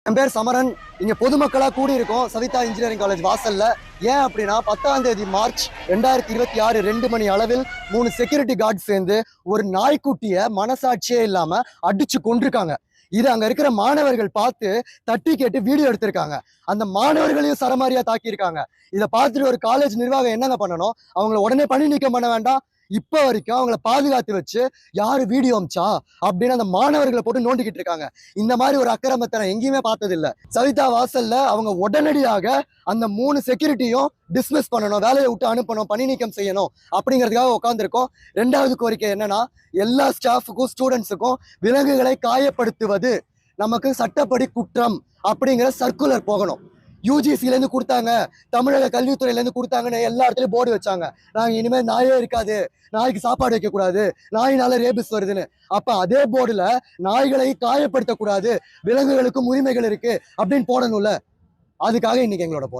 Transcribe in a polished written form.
என் பேர் சமரன். இங்க பொதுமக்களா கூடி இருக்கோம் சவிதா இன்ஜினியரிங் காலேஜ் வாசல்ல. ஏன் அப்படின்னா 10ஆம் தேதி மார்ச் 2026 2 மணி அளவில் 3 செக்யூரிட்டி கார்டு சேர்ந்து ஒரு நாய்க்குட்டிய மனசாட்சியே இல்லாம அடிச்சு கொண்டிருக்காங்க. இது அங்க இருக்கிற மாணவர்கள் பார்த்து தட்டி கேட்டு வீடியோ எடுத்திருக்காங்க. அந்த மாணவர்களையும் சரமாரியா தாக்கியிருக்காங்க. இதை பார்த்துட்டு ஒரு காலேஜ் நிர்வாகம் என்னங்க பண்ணணும்? அவங்களை உடனே பணி நீக்கம் பண்ண வேண்டாம்? இப்ப வரைக்கும் அவங்கள பாதுகாத்து வச்சு யாரு வீடியோ அமிச்சா அப்படின்னு அந்த மாணவர்களை போட்டு நோண்டிக்கிட்டு இருக்காங்க. இந்த மாதிரி ஒரு அக்கிரமத்தை நான் எங்கேயுமே பார்த்தது இல்ல. சவிதா வாசல்ல அவங்க உடனடியாக அந்த 3 செக்யூரிட்டியும் டிஸ்மிஸ் பண்ணணும், வேலையை விட்டு அனுப்பணும், பணி நீக்கம் செய்யணும் அப்படிங்கிறதுக்காக உட்காந்துருக்கோம். 2வது கோரிக்கை என்னன்னா, எல்லா ஸ்டாஃபுக்கும் ஸ்டூடெண்ட்ஸுக்கும் விலங்குகளை காயப்படுத்துவது நமக்கு சட்டப்படி குற்றம் அப்படிங்கிற சர்க்குலர் போகணும். யூஜிசிலேருந்து கொடுத்தாங்க, தமிழக கல்வித்துறையிலேருந்து கொடுத்தாங்கன்னு எல்லா இடத்துலையும் போர்டு வச்சாங்க. நாங்கள் இனிமேல் நாயே இருக்காது, நாய்க்கு சாப்பாடு வைக்கக்கூடாது, நாயினால ரேபிஸ் வருதுன்னு. அப்போ அதே போர்டில் நாய்களை காயப்படுத்தக்கூடாது, விலங்குகளுக்கும் உரிமைகள் இருக்கு அப்படின்னு போடணும்ல. அதுக்காக இன்னைக்கு எங்களோட போறோம்.